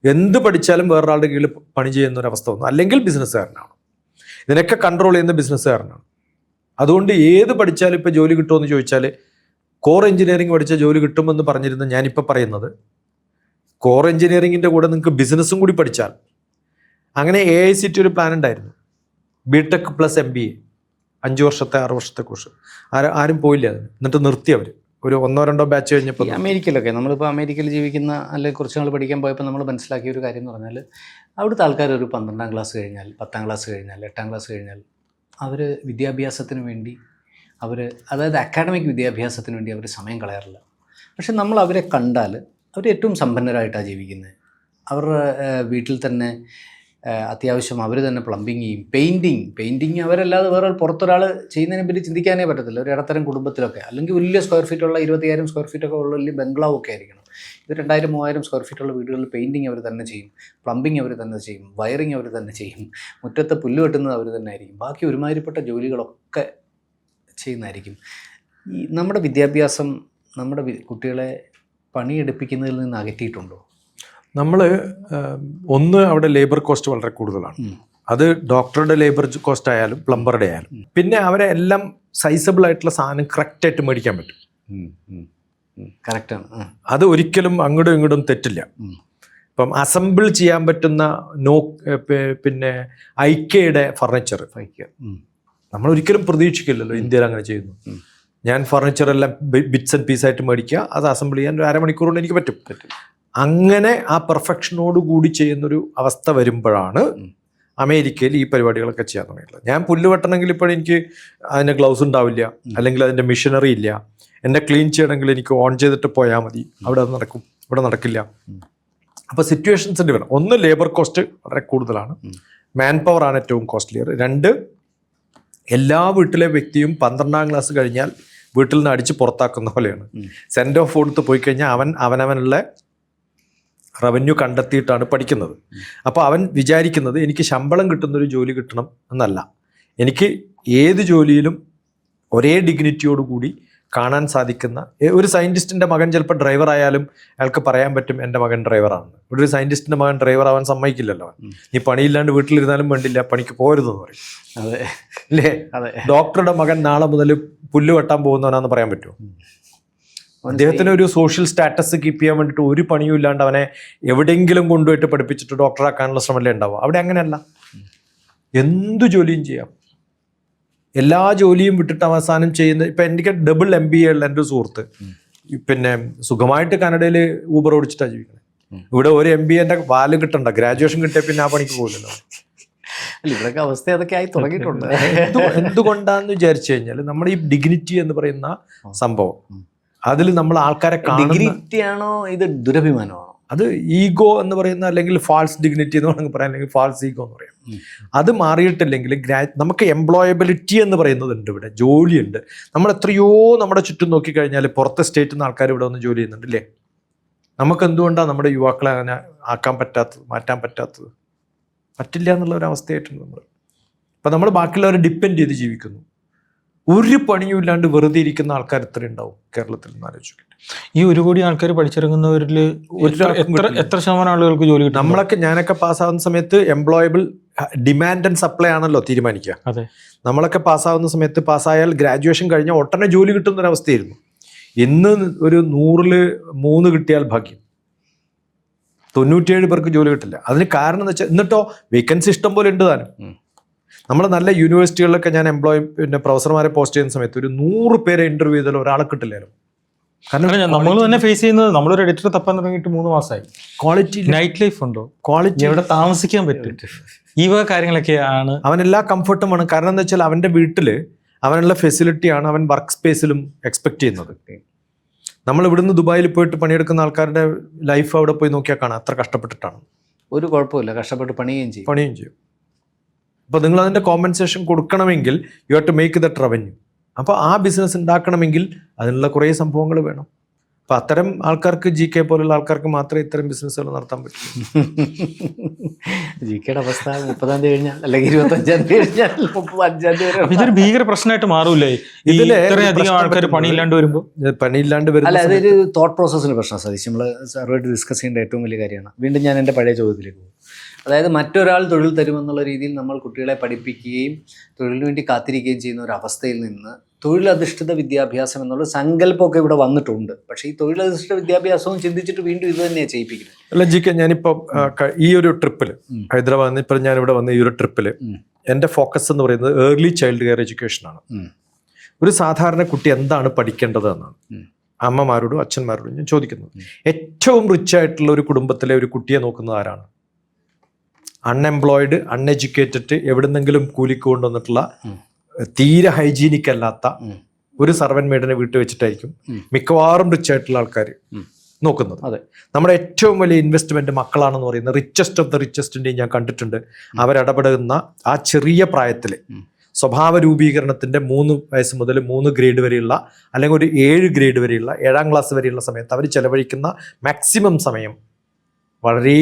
എന്ത് പഠിച്ചാലും വേറൊരാളുടെ കീഴിൽ പണി ചെയ്യുന്ന ഒരവസ്ഥ വന്നു. അല്ലെങ്കിൽ ബിസിനസ്സുകാരനാണ്. ഇതിനൊക്കെ കൺട്രോൾ ചെയ്യുന്ന ബിസിനസ്സുകാരനാണ്. അതുകൊണ്ട് ഏത് പഠിച്ചാലും ഇപ്പോൾ ജോലി കിട്ടുമെന്ന് ചോദിച്ചാൽ, കോർ എഞ്ചിനീയറിംഗ് പഠിച്ച ജോലി കിട്ടുമെന്ന് പറഞ്ഞിരുന്ന ഞാനിപ്പോൾ പറയുന്നത്, കോർ എഞ്ചിനീയറിംഗിൻ്റെ കൂടെ നിങ്ങൾക്ക് ബിസിനസ്സും കൂടി പഠിച്ചാൽ, അങ്ങനെ AICT ഒരു പ്ലാൻ ഉണ്ടായിരുന്നു, BTech + MBA 5 വർഷത്തെ 6 വർഷത്തെ കോഴ്സ്. ആരും പോയില്ല അതിന്. എന്നിട്ട് നിർത്തി അവർ ഒരു 1-2 ബാച്ച് കഴിഞ്ഞപ്പോൾ. അമേരിക്കയിലൊക്കെ നമ്മളിപ്പോൾ അമേരിക്കയിൽ ജീവിക്കുന്ന അല്ലെങ്കിൽ കുറച്ച് നാൾ പഠിക്കാൻ പോയപ്പോൾ നമ്മൾ മനസ്സിലാക്കിയ ഒരു കാര്യം എന്ന് പറഞ്ഞാൽ, അവിടുത്തെ ആൾക്കാർ ഒരു 12ാം ക്ലാസ് കഴിഞ്ഞാൽ, 10ാം ക്ലാസ് കഴിഞ്ഞാൽ, 8ാം ക്ലാസ് കഴിഞ്ഞാൽ അവർ വിദ്യാഭ്യാസത്തിന് വേണ്ടി അതായത് അക്കാഡമിക് വിദ്യാഭ്യാസത്തിന് വേണ്ടി അവർ സമയം കളയാറില്ല. പക്ഷെ നമ്മൾ അവരെ കണ്ടാൽ അവർ ഏറ്റവും സമ്പന്നരായിട്ടാണ് ജീവിക്കുന്നത്. അവരുടെ വീട്ടിൽ തന്നെ അത്യാവശ്യം അവർ തന്നെ പ്ലംബിങ് ചെയ്യും, പെയിൻറ്റിങ് അവരല്ലാതെ വേറെ പുറത്തൊരാൾ ചെയ്യുന്നതിനെ പറ്റി ചിന്തിക്കാനേ പറ്റത്തില്ല. ഒരു ഇടത്തരം കുടുംബത്തിലൊക്കെ, അല്ലെങ്കിൽ വലിയ സ്ക്വയർ ഫീറ്റുള്ള 20,000 സ്ക്വയർ ഫീറ്റൊക്കെ ഉള്ള വലിയ ബംഗ്ലാവൊക്കെ ആയിരിക്കണം. ഇത് 2,000-3,000 സ്ക്വയർ ഫീറ്റുള്ള വീടുകളിൽ പെയിൻറ്റിങ് അവർ തന്നെ ചെയ്യും, പ്ലംബിങ് അവർ തന്നെ ചെയ്യും, വയറിങ് അവർ തന്നെ ചെയ്യും, മുറ്റത്തെ പുല്ല് വെട്ടുന്നത് അവർ തന്നെ ആയിരിക്കും, ബാക്കി ഒരുമാതിരിപ്പെട്ട ജോലികളൊക്കെ ചെയ്യുന്നതായിരിക്കും. ഈ നമ്മുടെ വിദ്യാഭ്യാസം നമ്മുടെ കുട്ടികളെ പണിയെടുപ്പിക്കുന്നതിൽ നിന്ന് അകറ്റിയിട്ടുണ്ടോ? നമ്മൾ ഒന്ന്, അവിടെ ലേബർ കോസ്റ്റ് വളരെ കൂടുതലാണ്. അത് ഡോക്ടറുടെ ലേബർ കോസ്റ്റ് ആയാലും പ്ലംബറുടെ ആയാലും. പിന്നെ അവരെ എല്ലാം സൈസബിൾ ആയിട്ടുള്ള സാധനം കറക്റ്റായിട്ട് മേടിക്കാൻ പറ്റും. കറക്റ്റാണ്. അത് ഒരിക്കലും അങ്ങോട്ടും ഇങ്ങോട്ടും തെറ്റില്ല. ഇപ്പം അസംബിൾ ചെയ്യാൻ പറ്റുന്ന പിന്നെ IKEA ഫർണിച്ചർ നമ്മൾ ഒരിക്കലും പ്രതീക്ഷിക്കില്ലല്ലോ ഇന്ത്യയിൽ അങ്ങനെ ചെയ്യുന്നു. ഞാൻ ഫർണിച്ചറെല്ലാം ബിറ്റ്സ് ആൻഡ് പീസായിട്ട് മേടിക്കുക, അത് അസംബിൾ ചെയ്യാൻ ഒരു 1/2 മണിക്കൂർ കൊണ്ട് എനിക്ക് പറ്റും. അങ്ങനെ ആ പെർഫെക്ഷനോട് കൂടി ചെയ്യുന്നൊരു അവസ്ഥ വരുമ്പോഴാണ് അമേരിക്കയിൽ ഈ പരിപാടികളൊക്കെ ചെയ്യാൻ തുടങ്ങിയിട്ടുള്ളത്. ഞാൻ പുല്ല് വെട്ടണമെങ്കിൽ ഇപ്പോൾ എനിക്ക് അതിൻ്റെ ഗ്ലൗസ് ഉണ്ടാവില്ല, അല്ലെങ്കിൽ അതിൻ്റെ മെഷീനറി ഇല്ല. എന്നെ ക്ലീൻ ചെയ്യണമെങ്കിൽ എനിക്ക് ഓൺ ചെയ്തിട്ട് പോയാൽ മതി, അവിടെ അത് നടക്കും, ഇവിടെ നടക്കില്ല. അപ്പോൾ സിറ്റുവേഷൻസിൻ്റെ വേണം. ഒന്ന്, ലേബർ കോസ്റ്റ് വളരെ കൂടുതലാണ്. മാൻ പവർ ആണ് ഏറ്റവും കോസ്റ്റ്ലിയർ. 2, എല്ലാ വീട്ടിലെ വ്യക്തിയും 12ാം ക്ലാസ് കഴിഞ്ഞാൽ വീട്ടിൽ നിന്ന് അടിച്ച് പുറത്താക്കുന്ന പോലെയാണ്. സെൻഡ് ഓഫ് കൊടുത്ത് പോയി കഴിഞ്ഞാൽ അവനവനുള്ള റവന്യൂ കണ്ടെത്തിയിട്ടാണ് പഠിക്കുന്നത്. അപ്പോൾ അവൻ വിചാരിക്കുന്നത് എനിക്ക് ശമ്പളം കിട്ടുന്നൊരു ജോലി കിട്ടണം എന്നല്ല, എനിക്ക് ഏത് ജോലിയിലും ഒരേ ഡിഗ്നിറ്റിയോടുകൂടി കാണാൻ സാധിക്കുന്ന ഒരു സയൻറ്റിസ്റ്റിൻ്റെ മകൻ ചിലപ്പോൾ ഡ്രൈവർ ആയാലും അയാൾക്ക് പറയാൻ പറ്റും എൻ്റെ മകൻ ഡ്രൈവറാണെന്ന്. ഇവിടെ ഒരു സയൻറ്റിസ്റ്റിൻ്റെ മകൻ ഡ്രൈവർ ആവാൻ സമ്മതിക്കില്ലല്ലോ. നീ പണിയില്ലാണ്ട് വീട്ടിലിരുന്നാലും വേണ്ടില്ല, പണിക്ക് പോരുതെന്ന് പറയും. അതെ അല്ലേ? അതെ. ഡോക്ടറുടെ മകൻ നാളെ മുതൽ പുല്ല് വെട്ടാൻ പോകുന്നവനാന്ന് പറയാൻ പറ്റുമോ? അദ്ദേഹത്തിന് ഒരു സോഷ്യൽ സ്റ്റാറ്റസ് കീപ്പ് ചെയ്യാൻ വേണ്ടിയിട്ട് ഒരു പണിയും ഇല്ലാണ്ട് അവനെ എവിടെയെങ്കിലും കൊണ്ടുപോയിട്ട് പഠിപ്പിച്ചിട്ട് ഡോക്ടറാക്കാനുള്ള ശ്രമമല്ലേ ഉണ്ടാവുക. അവിടെ അങ്ങനെയല്ല, എന്തു ജോലിയും ചെയ്യാം. എല്ലാ ജോലിയും വിട്ടിട്ട് അവസാനം ചെയ്യുന്ന, ഇപ്പം എനിക്ക് ഡബിൾ MBA ഉള്ള എൻ്റെ ഒരു സുഹൃത്ത് പിന്നെ സുഖമായിട്ട് കാനഡയിൽ ഊബർ ഓടിച്ചിട്ടാണ് ജീവിക്കുന്നത്. ഇവിടെ ഒരു MBA വാല് കിട്ടണ്ട, ഗ്രാജുവേഷൻ കിട്ടിയ പിന്നെ ആ പണിക്ക് പോകില്ലല്ലോ. ഇവിടെയൊക്കെ അവസ്ഥ അതൊക്കെ ആയി തുടങ്ങിയിട്ടുണ്ട്. എന്തുകൊണ്ടാന്ന് വിചാരിച്ചു കഴിഞ്ഞാൽ നമ്മുടെ ഈ ഡിഗ്നിറ്റി എന്ന് പറയുന്ന സംഭവം, അതിൽ നമ്മൾ ആൾക്കാരെ ഡിഗ്നിറ്റിയാണോ ഇത് ദുരഭിമാനമാണോ? അത് ഈഗോ എന്ന് പറയുന്ന, അല്ലെങ്കിൽ ഫാൾസ് ഡിഗ്നിറ്റി എന്ന് വേണമെങ്കിൽ പറയാം, അല്ലെങ്കിൽ ഫാൾസ് ഈഗോ എന്ന് പറയാം. അത് മാറിയിട്ടില്ലെങ്കിൽ നമുക്ക് എംപ്ലോയബിലിറ്റി എന്ന് പറയുന്നതുണ്ട്. ഇവിടെ ജോലിയുണ്ട്. നമ്മൾ എത്രയോ നമ്മുടെ ചുറ്റും നോക്കിക്കഴിഞ്ഞാൽ പുറത്തെ സ്റ്റേറ്റിൽ നിന്ന് ആൾക്കാർ ഇവിടെ വന്ന് ജോലി ചെയ്യുന്നുണ്ട് അല്ലേ? നമുക്ക് എന്തുകൊണ്ടാണ് നമ്മുടെ യുവാക്കളെ അങ്ങനെ ആക്കാൻ പറ്റാത്തത്, മാറ്റാൻ പറ്റാത്തത്? പറ്റില്ല എന്നുള്ള ഒരു അവസ്ഥയായിട്ടുണ്ട് നമ്മൾ. അപ്പം നമ്മൾ ബാക്കിയുള്ളവരെ ഡിപ്പെൻഡ് ചെയ്ത് ജീവിക്കുന്നു. ഒരു പണിയും ഇല്ലാണ്ട് വെറുതെ ഇരിക്കുന്ന ആൾക്കാർ എത്ര ഉണ്ടാവും കേരളത്തിൽ നിന്ന് ആലോചിച്ചിട്ട്. ഈ 1 കോടി ആൾക്കാർ പഠിച്ചിറങ്ങുന്നവരിൽ എത്ര ശതമാനം ആളുകൾക്ക് ജോലി കിട്ടും? ഞാനൊക്കെ പാസ്സാവുന്ന സമയത്ത് എംപ്ലോയബിൾ ഡിമാൻഡ് ആൻഡ് സപ്ലൈ ആണല്ലോ തീരുമാനിക്കുക. അതെ. നമ്മളൊക്കെ പാസ്സാവുന്ന സമയത്ത് പാസ്സായാൽ ഗ്രാജുവേഷൻ കഴിഞ്ഞാൽ ഉടനെ ജോലി കിട്ടുന്നൊരവസ്ഥയായിരുന്നു. ഇന്ന് ഒരു 100ൽ 3 കിട്ടിയാൽ ഭാഗ്യം, 97 പേർക്ക് ജോലി കിട്ടില്ല. അതിന് കാരണം എന്ന് വെച്ചാൽ എന്നിട്ടോ വേക്കൻസി ഇഷ്ടം പോലെ ഉണ്ട് താനും. നമ്മൾ നല്ല യൂണിവേഴ്സിറ്റികളിലൊക്കെ ഞാൻ പ്രൊഫസർമാരെ പോസ്റ്റ് ചെയ്യുന്ന സമയത്ത് ഒരു 100 പേരെ ഇന്റർവ്യൂ ചെയ്താൽ ഒരാളെ കിട്ടില്ലല്ലോ. കാരണം നമ്മൾ തന്നെ ഫേസ് ചെയ്യുന്നത്, നമ്മളൊരു എഡിറ്റർ തപ്പാൻ തുടങ്ങിയിട്ട് 3 മാസമായി. ക്വാളിറ്റി നൈറ്റ് ലൈഫ് ഉണ്ടോ, ക്വാളിറ്റി എവിടെ താമസിക്കാൻ പറ്റും, ഈ വക കാര്യങ്ങളൊക്കെയാണ്. അവനെല്ലാ കംഫർട്ടും ആണ്. കാരണം എന്താ വെച്ചാൽ അവൻ്റെ വീട്ടിൽ അവനുള്ള ഫെസിലിറ്റിയാണ് അവൻ വർക്ക് സ്പേസിലും എക്സ്പെക്ട് ചെയ്യുന്നത്. നമ്മൾ ഇവിടുന്ന് ദുബായിൽ പോയിട്ട് പണിയെടുക്കുന്ന ആൾക്കാരുടെ ലൈഫ് അവിടെ പോയി നോക്കിയാൽ കാണാം അത്ര കഷ്ടപ്പെട്ടിട്ടാണ്. ഒരു കുഴപ്പമില്ല, കഷ്ടപ്പെട്ട് പണിയും ചെയ്യും. അപ്പോൾ നിങ്ങൾ അതിൻ്റെ കോമ്പൻസേഷൻ കൊടുക്കണമെങ്കിൽ you have to make that revenue. അപ്പോൾ ആ ബിസിനസ് ഉണ്ടാക്കണമെങ്കിൽ അതിനുള്ള കുറേ സംഭവങ്ങൾ വേണം. അപ്പോൾ അത്തരം ആൾക്കാർക്ക് GK പോലുള്ള ആൾക്കാർക്ക് മാത്രമേ ഇത്തരം ബിസിനസ്സുകൾ നടത്താൻ പറ്റൂ. GKയുടെ അവസ്ഥ 30-ാം തീയതി കഴിഞ്ഞാൽ അല്ലെങ്കിൽ 25-ാം തീയതി കഴിഞ്ഞാൽ 35-ാം തീയതി വരെ ഇതൊരു ഭീകര പ്രശ്നമായിട്ട് മാറൂലേ? ഇത്രയധികം ആൾക്കാർ പണിയില്ലാണ്ട് വരുമ്പോൾ അല്ല, അതൊരു തോട്ട് പ്രോസസ്സിന് പ്രശ്നം. സതീശ്, നമ്മൾ സാറുമായിട്ട് ഡിസ്കസ് ചെയ്യേണ്ട ഏറ്റവും വലിയ കാര്യമാണ്. വീണ്ടും ഞാൻ എൻ്റെ പഴയ ചോദ്യത്തിലേക്ക് പോകും. അതായത് മറ്റൊരാൾ തൊഴിൽ തരുമെന്നുള്ള രീതിയിൽ നമ്മൾ കുട്ടികളെ പഠിപ്പിക്കുകയും തൊഴിലിന് വേണ്ടി കാത്തിരിക്കുകയും ചെയ്യുന്ന ഒരു അവസ്ഥയിൽ നിന്ന് തൊഴിലധിഷ്ഠിത വിദ്യാഭ്യാസം എന്നുള്ള സങ്കല്പമൊക്കെ ഇവിടെ വന്നിട്ടുണ്ട്. പക്ഷേ ഈ തൊഴിലധിഷ്ഠിത വിദ്യാഭ്യാസവും ചിന്തിച്ചിട്ട് വീണ്ടും ഇത് തന്നെയാണ് ചെയ്യിപ്പിക്കുന്നത്. അല്ല GK, ഞാനിപ്പോൾ ഈ ഒരു ട്രിപ്പിൽ ഹൈദരാബാദിൽ നിന്ന് ഇപ്പോൾ ഞാനിവിടെ വന്ന ഈ ഒരു ട്രിപ്പിൽ എൻ്റെ ഫോക്കസ് എന്ന് പറയുന്നത് ഏർലി ചൈൽഡ് കെയർ എഡ്യൂക്കേഷനാണ്. ഒരു സാധാരണ കുട്ടി എന്താണ് പഠിക്കേണ്ടത് എന്നാണ് അമ്മമാരോടും അച്ഛന്മാരോടും ഞാൻ ചോദിക്കുന്നത്. ഏറ്റവും റിച്ച് ആയിട്ടുള്ള ഒരു കുടുംബത്തിലെ ഒരു കുട്ടിയെ നോക്കുന്നത് ആരാണ്? അൺഎംപ്ലോയിഡ്, അൺഎഡ്യൂക്കേറ്റഡ്, എവിടുന്നെങ്കിലും കൂലിക്ക് കൊണ്ടുവന്നിട്ടുള്ള തീരെ ഹൈജീനിക് അല്ലാത്ത ഒരു സർവന്റ് മെയ്ഡിനെ വീട്ടിൽ വെച്ചിട്ടായിരിക്കും മിക്കവാറും റിച്ച് ആയിട്ടുള്ള ആൾക്കാർ നോക്കുന്നത്. അതെ, നമ്മുടെ ഏറ്റവും വലിയ ഇൻവെസ്റ്റ്മെന്റ് മക്കളാണെന്ന് പറയുന്നത് റിച്ചസ്റ്റ് ഓഫ് ദ റിച്ചസ്റ്റിൻ്റെയും ഞാൻ കണ്ടിട്ടുണ്ട്. അവരിടപെടുന്ന ആ ചെറിയ പ്രായത്തിൽ സ്വഭാവ രൂപീകരണത്തിൻ്റെ 3 വയസ്സ് മുതൽ 3 ഗ്രേഡ് വരെയുള്ള, അല്ലെങ്കിൽ ഒരു 7 ഗ്രേഡ് വരെയുള്ള, 7ാം ക്ലാസ് വരെയുള്ള സമയത്ത് അവർ ചെലവഴിക്കുന്ന മാക്സിമം സമയം വളരെ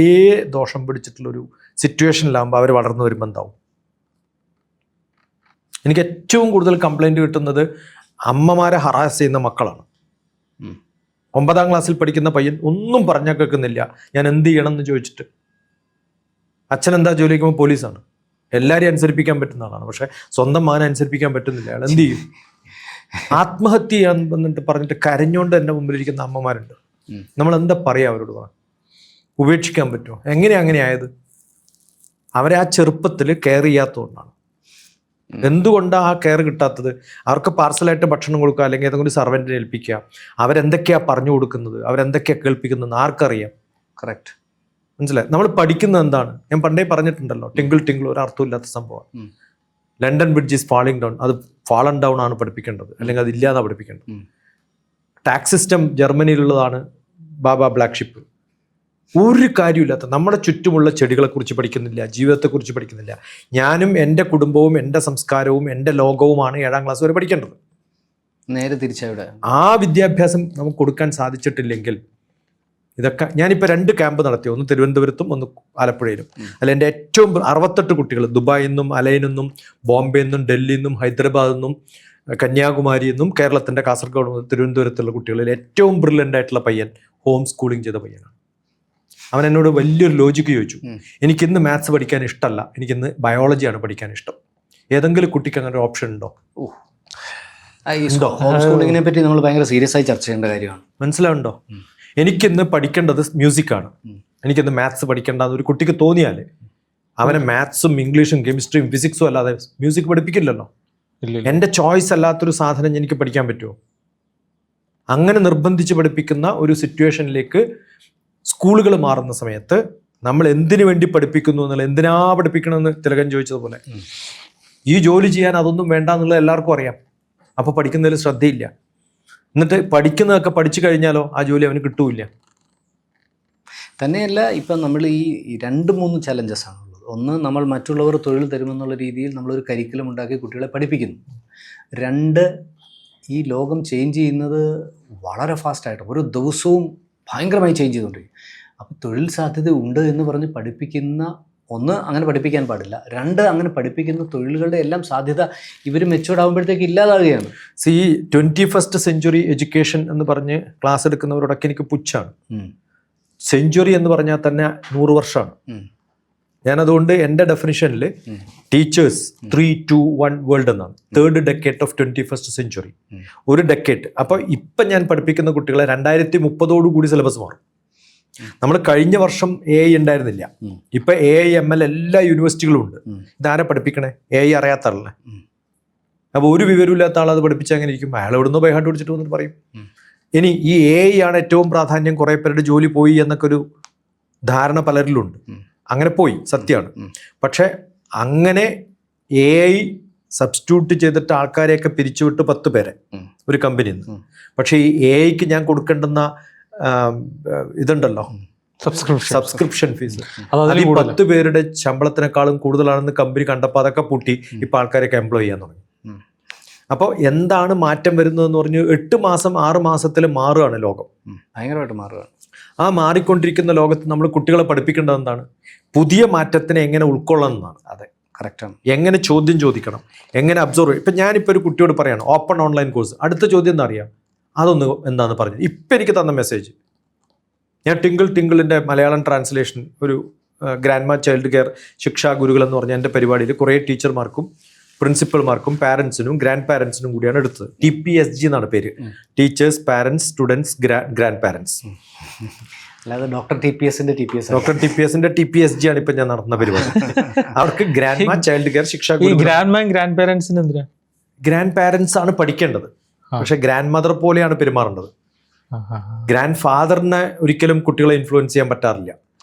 ദോഷം പിടിച്ചിട്ടുള്ളൊരു സിറ്റുവേഷനിലാകുമ്പോൾ അവർ വളർന്നു വരുമ്പോൾ എന്താവും? എനിക്ക് ഏറ്റവും കൂടുതൽ കംപ്ലൈൻറ്റ് കിട്ടുന്നത് അമ്മമാരെ ഹറാസ് ചെയ്യുന്ന മക്കളാണ്. 9ാം ക്ലാസ്സിൽ പഠിക്കുന്ന പയ്യൻ ഒന്നും പറഞ്ഞാൽ കേൾക്കുന്നില്ല, ഞാൻ എന്ത് ചെയ്യണം എന്ന് ചോദിച്ചിട്ട്. അച്ഛൻ എന്താ ജോലി ചെയ്യുമ്പോൾ പോലീസാണ്, എല്ലാവരെയും അനുസരിപ്പിക്കാൻ പറ്റുന്ന ആളാണ്, പക്ഷെ സ്വന്തം മകനെ അനുസരിപ്പിക്കാൻ പറ്റുന്നില്ല. അയാൾ എന്ത് ചെയ്യും? ആത്മഹത്യ ചെയ്യാൻ വന്നിട്ട് പറഞ്ഞിട്ട് കരഞ്ഞുകൊണ്ട് എൻ്റെ മുമ്പിലിരിക്കുന്ന അമ്മമാരുണ്ട്. നമ്മൾ എന്താ പറയുക അവരോട്? ഉപേക്ഷിക്കാൻ പറ്റുമോ? എങ്ങനെയാണ് അങ്ങനെ ആയത്? അവരെ ആ ചെറുപ്പത്തിൽ കെയർ ചെയ്യാത്തതുകൊണ്ടാണ്. എന്തുകൊണ്ടാണ് ആ കെയർ കിട്ടാത്തത്? അവർക്ക് പാർസലായിട്ട് ഭക്ഷണം കൊടുക്കുക, അല്ലെങ്കിൽ ഏതെങ്കിലും സർവൻറ്റിനെ ഏൽപ്പിക്കുക. അവരെന്തൊക്കെയാണ് പറഞ്ഞു കൊടുക്കുന്നത്, അവരെന്തൊക്കെയാണ് കേൾപ്പിക്കുന്നതെന്ന് ആർക്കറിയാം? കറക്റ്റ്, മനസ്സിലായി? നമ്മൾ പഠിക്കുന്നത് എന്താണ്? ഞാൻ പണ്ടേ പറഞ്ഞിട്ടുണ്ടല്ലോ, ടിങ്കിൾ ടിങ്കിൾ ഒരു അർത്ഥമില്ലാത്ത സംഭവമാണ്. London bridge is falling down, അത് ഫാളൺ ഡൗൺ ആണ് പഠിപ്പിക്കേണ്ടത്, അല്ലെങ്കിൽ അത് ഇല്ലാതെ പഠിപ്പിക്കേണ്ടത്. ടാക്സ് സിസ്റ്റം ജർമ്മനിയിലുള്ളതാണ് ബാബ ബ്ലാക്ക് ഷിപ്പ്. ഒരു കാര്യമില്ലാത്ത നമ്മുടെ ചുറ്റുമുള്ള ചെടികളെക്കുറിച്ച് പഠിക്കുന്നില്ല, ജീവിതത്തെക്കുറിച്ച് പഠിക്കുന്നില്ല. ഞാനും എൻ്റെ കുടുംബവും എൻ്റെ സംസ്കാരവും എൻ്റെ ലോകവുമാണ് 7ാം ക്ലാസ് വരെ പഠിക്കേണ്ടത്. നേരെ തിരിച്ചവിടെ ആ വിദ്യാഭ്യാസം നമുക്ക് കൊടുക്കാൻ സാധിച്ചിട്ടില്ലെങ്കിൽ ഇതൊക്കെ ഞാനിപ്പോൾ 2 ക്യാമ്പ് നടത്തി, ഒന്ന് തിരുവനന്തപുരത്തും ഒന്ന് ആലപ്പുഴയിലും. അല്ല, എൻ്റെ ഏറ്റവും 68 കുട്ടികൾ ദുബായിൽ നിന്നും അലൈനിൽ നിന്നും ബോംബെയിൽ നിന്നും ഡൽഹിയിൽ നിന്നും ഹൈദരാബാദിൽ നിന്നും കന്യാകുമാരിയിൽ നിന്നും കേരളത്തിൻ്റെ കാസർഗോഡ് മുതൽ തിരുവനന്തപുരത്തുള്ള കുട്ടികളിൽ ഏറ്റവും ബ്രില്യൻ്റ് ആയിട്ടുള്ള പയ്യൻ ഹോം സ്കൂളിംഗ് ചെയ്ത പയ്യനാണ്. അവൻ എന്നോട് വലിയൊരു ലോജിക്ക് ചോദിച്ചു, എനിക്കിന്ന് മാത്സ് പഠിക്കാൻ ഇഷ്ടമല്ല, എനിക്കിന്ന് ബയോളജിയാണ് പഠിക്കാൻ ഇഷ്ടം. ഏതെങ്കിലും കുട്ടിക്ക് അങ്ങനെ ഒരു ഓപ്ഷൻ ഉണ്ടോ? ഹോം സ്കൂളിങ്ങിനെ പറ്റി നമ്മൾ ഭയങ്കര സീരിയസ് ആയി ചർച്ച ചെയ്യേണ്ട കാര്യമാണ്. മനസ്സിലാവുണ്ടോ? എനിക്കിന്ന് പഠിക്കേണ്ടത് മ്യൂസിക്കാണ്, എനിക്കിന്ന് മാത്സ് പഠിക്കേണ്ടെന്ന് ഒരു കുട്ടിക്ക് തോന്നിയാൽ അവനെ മാത്സും ഇംഗ്ലീഷും കെമിസ്ട്രിയും ഫിസിക്സും അല്ലാതെ മ്യൂസിക് പഠിപ്പിക്കില്ലല്ലോ. എൻ്റെ ചോയ്സ് അല്ലാത്തൊരു സാധനം എനിക്ക് പഠിക്കാൻ പറ്റുമോ? അങ്ങനെ നിർബന്ധിച്ച് പഠിപ്പിക്കുന്ന ഒരു സിറ്റുവേഷനിലേക്ക് സ്കൂളുകൾ മാറുന്ന സമയത്ത് നമ്മൾ എന്തിനു വേണ്ടി പഠിപ്പിക്കുന്നു എന്നുള്ള, എന്തിനാ പഠിപ്പിക്കണമെന്ന് തിലകൻ ചോദിച്ചതുപോലെ, ഈ ജോലി ചെയ്യാൻ അതൊന്നും വേണ്ട എന്നുള്ളത് എല്ലാവർക്കും അറിയാം. അപ്പോൾ പഠിക്കുന്നതിൽ ശ്രദ്ധയില്ല. എന്നിട്ട് പഠിക്കുന്നതൊക്കെ പഠിച്ചു കഴിഞ്ഞാലോ ആ ജോലി അവന് കിട്ടൂല. തന്നെയല്ല, ഇപ്പം നമ്മൾ ഈ 2-3 ചലഞ്ചസ് ആണുള്ളത്. ഒന്ന്, നമ്മൾ മറ്റുള്ളവർ തൊഴിൽ തരുമെന്നുള്ള രീതിയിൽ നമ്മളൊരു കരിക്കുലം ഉണ്ടാക്കി കുട്ടികളെ പഠിപ്പിക്കുന്നു. 2, ഈ ലോകം ചേഞ്ച് ചെയ്യുന്നത് വളരെ ഫാസ്റ്റായിട്ട് ഓരോ ദിവസവും ഭയങ്കരമായി ചേഞ്ച് ചെയ്തുകൊണ്ടിരിക്കും. അപ്പോൾ തൊഴിൽ സാധ്യത ഉണ്ട് എന്ന് പറഞ്ഞ് പഠിപ്പിക്കുന്ന, ഒന്ന്, അങ്ങനെ പഠിപ്പിക്കാൻ പാടില്ല. 2, അങ്ങനെ പഠിപ്പിക്കുന്ന തൊഴിലുകളുടെ എല്ലാം സാധ്യത ഇവർ മെച്ചൂർഡ് ആകുമ്പോഴത്തേക്ക് ഇല്ലാതാകുകയാണ്. ഈ 21st സെഞ്ച്വറി എഡ്യൂക്കേഷൻ എന്ന് പറഞ്ഞ് ക്ലാസ് എടുക്കുന്നവരോടൊക്കെ എനിക്ക് പുച്ഛാണ്. സെഞ്ച്വറി എന്ന് പറഞ്ഞാൽ തന്നെ 100 വർഷമാണ്. ഞാനതുകൊണ്ട് എൻ്റെ ഡെഫിനിഷനിൽ ടീച്ചേഴ്സ് 3-2-1 വേൾഡ് എന്നാണ്. 3rd decade of 21st century. ഒരു ഡെക്കേഡ്. അപ്പോൾ ഇപ്പം ഞാൻ പഠിപ്പിക്കുന്ന കുട്ടികളെ 2030 സിലബസ് മാറും. നമ്മൾ കഴിഞ്ഞ വർഷം AI ഉണ്ടായിരുന്നില്ല, ഇപ്പം AI ML എല്ലാ യൂണിവേഴ്സിറ്റികളും ഉണ്ട്. ഇതാരെ പഠിപ്പിക്കണേ? AI അറിയാത്തല്ലേ. അപ്പോൾ ഒരു വിവരമില്ലാത്ത ആൾ അത് പഠിപ്പിച്ചാൽ അങ്ങനെ ഇരിക്കും. അയാൾ എവിടുന്നോ ബൈഹാർട്ട് പിടിച്ചിട്ട് വന്നിട്ട് പറയും. ഇനി ഈ AI ആണ് ഏറ്റവും പ്രാധാന്യം, കുറേ പേരുടെ ജോലി പോയി എന്നൊക്കെ ഒരു ധാരണ പലരിലുണ്ട്. അങ്ങനെ പോയി, സത്യമാണ്. പക്ഷെ അങ്ങനെ AI സബ്സ്റ്റിറ്റ്യൂട്ട് ചെയ്തിട്ട് ആൾക്കാരെയൊക്കെ പിരിച്ചുവിട്ട് 10 പേരെ ഒരു കമ്പനിയിൽ നിന്ന്. പക്ഷേ ഈ AIക്ക് ഞാൻ കൊടുക്കേണ്ടുന്ന ഇതുണ്ടല്ലോ, സബ്സ്ക്രിപ്ഷൻ ഫീസ്, അത് 10 പേരുടെ ശമ്പളത്തിനേക്കാളും കൂടുതലാണെന്ന് കമ്പനി കണ്ടപ്പോൾ അതൊക്കെ പൂട്ടി ഇപ്പം ആൾക്കാരൊക്കെ എംപ്ലോയ് ചെയ്യാൻ തുടങ്ങി. അപ്പോൾ എന്താണ് മാറ്റം വരുന്നതെന്ന് പറഞ്ഞു, 8 മാസം 6 മാസത്തിൽ മാറുകയാണ് ലോകം, ഭയങ്കരമായിട്ട് മാറുകയാണ്. ആ മാറിക്കൊണ്ടിരിക്കുന്ന ലോകത്ത് നമ്മൾ കുട്ടികളെ പഠിപ്പിക്കേണ്ടത് എന്താണ്? പുതിയ മാറ്റത്തിനെ എങ്ങനെ ഉൾക്കൊള്ളണമെന്നാണ്. അതെ, കറക്റ്റാണ്. എങ്ങനെ ചോദ്യം ചോദിക്കണം, എങ്ങനെ അബ്സർവ് ചെയ്യും. ഇപ്പം ഞാനിപ്പോൾ ഒരു കുട്ടിയോട് പറയാണ് ഓപ്പൺ ഓൺലൈൻ കോഴ്സ്, അടുത്ത ചോദ്യം എന്താ അറിയാം? അതൊന്ന് എന്താണെന്ന് പറഞ്ഞു. ഇപ്പം എനിക്ക് തന്ന മെസ്സേജ്, ഞാൻ ടിങ്കിളിൻ്റെ മലയാളം ട്രാൻസ്ലേഷൻ ഒരു ഗ്രാൻഡ്മാ ചൈൽഡ് കെയർ ശിക്ഷാ ഗുരുകുൽ എന്ന് പറഞ്ഞ എൻ്റെ പരിപാടിയിൽ കുറേ ടീച്ചർമാർക്കും പ്രിൻസിപ്പൽമാർക്കും പാരൻസിനും ഗ്രാൻഡ് പാരൻസിനും കൂടിയാണ് എടുത്തത്. TPSG എന്നാണ് പേര്, teachers parents students grand parents. അല്ലാതെ ഡോക്ടർ TPSന്റെ TPSG ആണ് ഇപ്പം ഞാൻ നടത്തുന്ന പരിപാടി. അവർക്ക് ഗ്രാൻഡ്മാ ചൈൽഡ് കെയർ ശിക്ഷാ ഗുരുകുൽ. ഗ്രാൻഡ് പാരൻസിന് എന്തിനാ? ഗ്രാൻഡ് പാരൻസ് ആണ് പഠിക്കേണ്ടത്, പക്ഷെ ഗ്രാൻഡ് മദർ പോലെയാണ് പെരുമാറേണ്ടത്. ഗ്രാൻഡ് ഫാദറിനെ ഒരിക്കലും കുട്ടികളെ ഇൻഫ്ലുവൻസ് ചെയ്യാൻ പറ്റാറില്ല.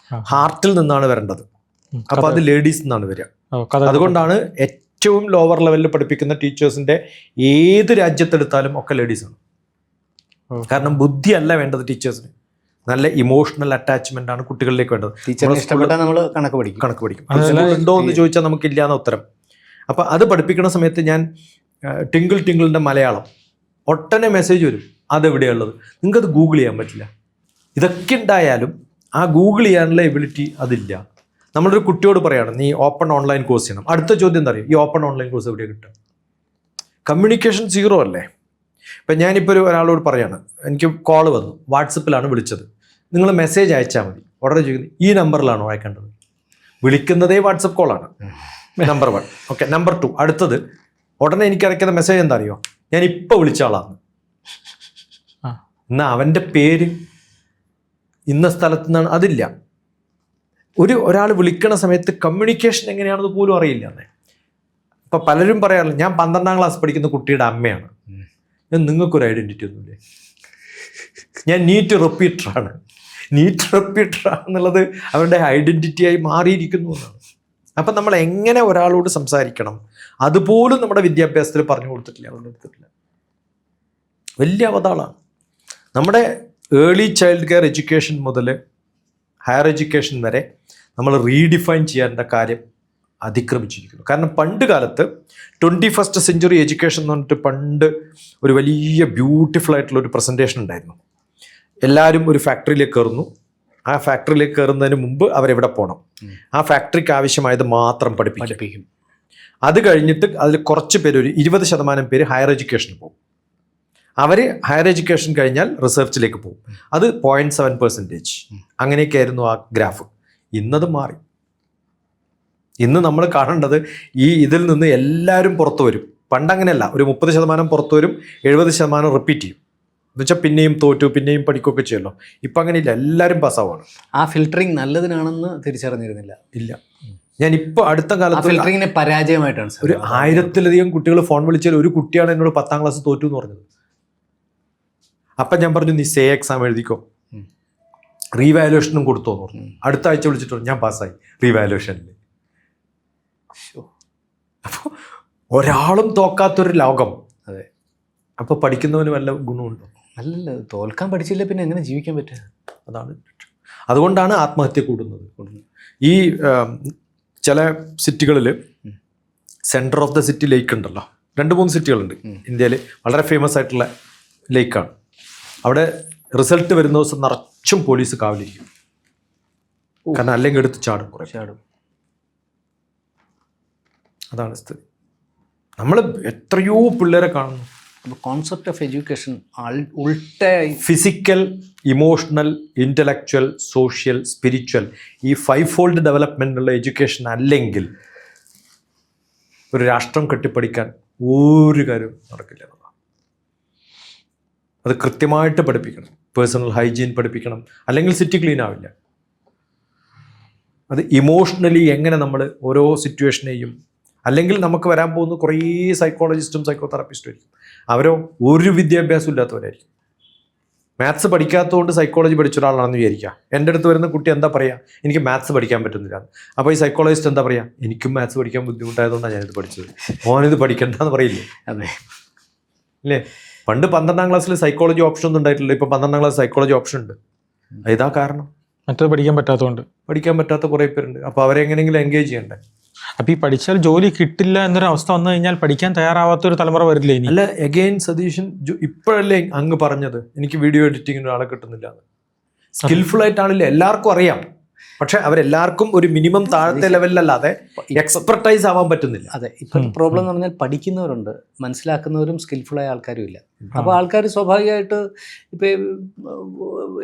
ഹാർട്ടിൽ നിന്നാണ് വരേണ്ടത്. അപ്പൊ അത് ലേഡീസ് നിന്നാണ് വരിക. അതുകൊണ്ടാണ് ഏറ്റവും ലോവർ ലെവലിൽ പഠിപ്പിക്കുന്ന ടീച്ചേഴ്സിന്റെ ഏത് രാജ്യത്തെടുത്താലും ഒക്കെ ലേഡീസാണ്. കാരണം ബുദ്ധിയല്ല വേണ്ടത് ടീച്ചേഴ്സിന്, നല്ല ഇമോഷണൽ അറ്റാച്ച്മെന്റ് ആണ് കുട്ടികളിലേക്ക് വേണ്ടത്. നമ്മൾ കണക്ക് പഠിക്കും. ഉണ്ടോ എന്ന് ചോദിച്ചാൽ നമുക്കില്ല എന്ന ഉത്തരം. അപ്പൊ അത് പഠിപ്പിക്കുന്ന സമയത്ത് ഞാൻ ടിങ്കിളിന്റെ മലയാളം ഒട്ടനെ മെസ്സേജ് വരും, അതെവിടെയുള്ളത്, നിങ്ങൾക്കത് ഗൂഗിൾ ചെയ്യാൻ പറ്റില്ല. ഇതൊക്കെ ഉണ്ടായാലും ആ ഗൂഗിൾ ചെയ്യാനുള്ള എബിലിറ്റി അതില്ല. നമ്മളൊരു കുട്ടിയോട് പറയാണ് നീ ഓപ്പൺ ഓൺലൈൻ കോഴ്സ് ചെയ്യണം. അടുത്ത ചോദ്യം എന്താ അറിയാം? ഈ ഓപ്പൺ ഓൺലൈൻ കോഴ്സ് എവിടെയാണ് കിട്ടുക? കമ്മ്യൂണിക്കേഷൻ 0 അല്ലേ? ഇപ്പം ഞാനിപ്പോൾ ഒരാളോട് പറയാണ്, എനിക്ക് കോൾ വന്നു, വാട്സപ്പിലാണ് വിളിച്ചത്, നിങ്ങൾ മെസ്സേജ് അയച്ചാൽ മതി. ഉടനെ ചോദിക്കുന്നത് ഈ നമ്പറിലാണോ അയക്കേണ്ടത്? വിളിക്കുന്നതേ വാട്സപ്പ് കോളാണ്, നമ്പർ 1. ഓക്കെ, നമ്പർ 2 അടുത്തത് ഉടനെ എനിക്ക് അയക്കുന്ന മെസ്സേജ് എന്താ അറിയോ? ഞാൻ ഇപ്പോൾ വിളിച്ച ആളാണ്. എന്നാൽ അവൻ്റെ പേര് ഇന്ന സ്ഥലത്തു നിന്നാണ്, അതില്ല. ഒരാൾ വിളിക്കണ സമയത്ത് കമ്മ്യൂണിക്കേഷൻ എങ്ങനെയാണെന്ന് പോലും അറിയില്ല. ഇപ്പം പലരും പറയാറില്ല, ഞാൻ 12ാം ക്ലാസ് പഠിക്കുന്ന കുട്ടിയുടെ അമ്മയാണ്. നിങ്ങൾക്കൊരു ഐഡൻറ്റിറ്റി ഒന്നുമില്ലേ? ഞാൻ നീറ്റ് റിപ്പീറ്ററാണ് എന്നുള്ളത് അവരുടെ ഐഡൻറ്റിറ്റിയായി മാറിയിരിക്കുന്നു എന്നാണ്. അപ്പം നമ്മൾ എങ്ങനെ ഒരാളോട് സംസാരിക്കണം അതുപോലും നമ്മുടെ വിദ്യാഭ്യാസത്തിൽ പറഞ്ഞു കൊടുത്തിട്ടില്ല, അവരെടുത്തിട്ടില്ല. വലിയ അവതാളാണ്. നമ്മുടെ ഏർലി ചൈൽഡ് കെയർ എഡ്യൂക്കേഷൻ മുതൽ ഹയർ എഡ്യൂക്കേഷൻ വരെ നമ്മൾ റീഡിഫൈൻ ചെയ്യേണ്ട കാര്യം അതിക്രമിച്ചിരിക്കുന്നു. കാരണം പണ്ട് കാലത്ത് 21st സെഞ്ച്വറി എഡ്യൂക്കേഷൻ എന്ന് പറഞ്ഞിട്ട് പണ്ട് ഒരു വലിയ ബ്യൂട്ടിഫുൾ ആയിട്ടുള്ള ഒരു പ്രസൻറ്റേഷൻ ഉണ്ടായിരുന്നു. എല്ലാവരും ഒരു ഫാക്ടറിയിലേക്ക് കയറുന്നു. ആ ഫാക്ടറിയിലേക്ക് കയറുന്നതിന് മുമ്പ് അവരെവിടെ പോകണം, ആ ഫാക്ടറിക്ക് ആവശ്യമായത് മാത്രം പഠിപ്പിക്കും. അത് കഴിഞ്ഞിട്ട് അതിൽ കുറച്ച് പേര്, ഒരു 20% പേര് ഹയർ എഡ്യൂക്കേഷന് പോകും. അവർ ഹയർ എഡ്യൂക്കേഷൻ കഴിഞ്ഞാൽ റിസർച്ചിലേക്ക് പോകും. അത് 0.7%. അങ്ങനെയൊക്കെ ആയിരുന്നു ആ ഗ്രാഫ്. ഇന്നത് മാറി. ഇന്ന് നമ്മൾ കാണേണ്ടത് ഇതിൽ നിന്ന് എല്ലാവരും പുറത്തു വരും. പണ്ടങ്ങനെയല്ല, ഒരു 30% പുറത്തു വരും, 70% റിപ്പീറ്റ് ചെയ്യും. എന്നുവെച്ചാൽ പിന്നെയും തോറ്റു, പിന്നെയും പഠിക്കുകയൊക്കെ ചെയ്യുമല്ലോ. ഇപ്പം അങ്ങനെയില്ല, എല്ലാവരും പാസ്സാവാണ്. ആ ഫിൽറ്ററിങ് നല്ലതിനാണെന്ന് തിരിച്ചറിഞ്ഞിരുന്നില്ല. ഇല്ല, ഞാൻ ഇപ്പോൾ അടുത്ത കാലത്ത് ഫിൽറ്ററിങ്ങിനെ പരാജയമായിട്ടാണ്. ഒരു 1000-ലധികം കുട്ടികൾ ഫോൺ വിളിച്ചാൽ ഒരു കുട്ടിയാണ് എന്നോട് 10ാം ക്ലാസ് തോറ്റു എന്ന് പറഞ്ഞത്. അപ്പം ഞാൻ പറഞ്ഞു, നീ സേ എക്സാം എഴുതിക്കോ, റീവാലുവേഷനും കൊടുത്തോ എന്ന് പറഞ്ഞു. അടുത്ത ആഴ്ച വിളിച്ചിട്ട് ഞാൻ പാസ്സായി റീവാലുവേഷനിൽ. അപ്പോൾ ഒരാളും തോക്കാത്തൊരു ലോകം. അതെ. അപ്പോൾ പഠിക്കുന്നവന് വല്ല ഗുണമുണ്ടോ? അല്ലല്ല, തോൽക്കാൻ പഠിച്ചില്ല പിന്നെ എങ്ങനെ ജീവിക്കാൻ പറ്റുക? അതാണ്. അതുകൊണ്ടാണ് ആത്മഹത്യ കൂടുന്നത്. ഈ ചില സിറ്റികളിൽ സെൻറ്റർ ഓഫ് ദ സിറ്റി ലേക്ക് ഉണ്ടല്ലോ, 2-3 സിറ്റികളുണ്ട് ഇന്ത്യയിൽ, വളരെ ഫേമസ് ആയിട്ടുള്ള ലേക്കാണ്. അവിടെ റിസൾട്ട് വരുന്ന ദിവസം നിറച്ചും പോലീസ് കാവലിരിക്കും. കാരണം അല്ലെങ്കിൽ എടുത്ത് ചാടും. അതാണ് സ്ഥിതി. നമ്മൾ എത്രയോ പിള്ളേരെ കാണുന്നു. കോൺസെപ്റ്റ് ഓഫ് എഡ്യൂക്കേഷൻ ഉൾട്ടായി physical, emotional, intellectual, social, spiritual, ഈ 5-fold ഡെവലപ്മെൻറ്റുള്ള എഡ്യൂക്കേഷൻ അല്ലെങ്കിൽ ഒരു രാഷ്ട്രം കെട്ടിപ്പടിക്കാൻ ഒരു കാര്യം നടക്കില്ല. അത് കൃത്യമായിട്ട് പഠിപ്പിക്കണം. പേഴ്സണൽ ഹൈജീൻ പഠിപ്പിക്കണം, അല്ലെങ്കിൽ സിറ്റി ക്ലീൻ ആവില്ല. അത് ഇമോഷണലി എങ്ങനെ നമ്മൾ ഓരോ സിറ്റുവേഷനെയും, അല്ലെങ്കിൽ നമുക്ക് വരാൻ പോകുന്ന കുറേ സൈക്കോളജിസ്റ്റും സൈക്കോ തെറാപ്പിസ്റ്റും ആയിരിക്കും. അവരോ ഒരു വിദ്യാഭ്യാസം ഇല്ലാത്തവരായിരിക്കും. മാത്സ് പഠിക്കാത്തതുകൊണ്ട് സൈക്കോളജി പഠിച്ച ഒരാളാണെന്ന് വിചാരിക്കുക. എൻ്റെ അടുത്ത് വരുന്ന കുട്ടി എന്താ പറയുക, എനിക്ക് മാത്സ് പഠിക്കാൻ പറ്റുന്നില്ല. അപ്പോൾ ഈ സൈക്കോളജിസ്റ്റ് എന്താ പറയുക, എനിക്കും മാത്സ് പഠിക്കാൻ ബുദ്ധിമുട്ടായതുകൊണ്ടാണ് ഞാനിത് പഠിച്ചത്, ഓനിത് പഠിക്കണ്ടെന്ന് പറയില്ലേ? അതെ അല്ലേ? പണ്ട് 12ാം ക്ലാസ്സിൽ സൈക്കോളജി ഓപ്ഷൻ ഒന്നും ഉണ്ടായിട്ടില്ല. ഇപ്പോൾ 12ാം ക്ലാസ് സൈക്കോളജി ഓപ്ഷൻ ഉണ്ട്. ഇതാ കാരണം. മറ്റത് പഠിക്കാൻ പറ്റാത്തതുകൊണ്ട്. പഠിക്കാൻ പറ്റാത്ത കുറേ പേരുണ്ട്. അപ്പോൾ അവരെ എങ്ങനെയെങ്കിലും എൻഗേജ് ചെയ്യണ്ടേ? അപ്പം ഈ പഠിച്ചാൽ ജോലി കിട്ടില്ല എന്നൊരു അവസ്ഥ വന്നു കഴിഞ്ഞാൽ പഠിക്കാൻ തയ്യാറാവാത്തൊരു തലമുറ വരില്ലേ ഇനി? അല്ല, എഗെയിൻ സതീശൻ ഇപ്പോഴല്ലേ അങ്ങ് പറഞ്ഞത് എനിക്ക് വീഡിയോ എഡിറ്റിങ്ങിന് ഒരാളെ കിട്ടുന്നില്ല. സ്കിൽഫുൾ ആയിട്ടാണല്ലേ, എല്ലാവർക്കും അറിയാം. പക്ഷെ അവരെല്ലാവർക്കും ഒരു മിനിമം താഴത്തെ ലെവലിലല്ലാതെ എക്സ്പെർട്ടൈസ് ആവാൻ പറ്റുന്നില്ല. അതെ, ഇപ്പം പ്രോബ്ലം എന്ന് പറഞ്ഞാൽ പഠിക്കുന്നവരുണ്ട്, മനസ്സിലാക്കുന്നവരും സ്കിൽഫുള്ളായ ആൾക്കാരും ഇല്ല. അപ്പോൾ ആൾക്കാർ സ്വാഭാവികമായിട്ട് ഇപ്പം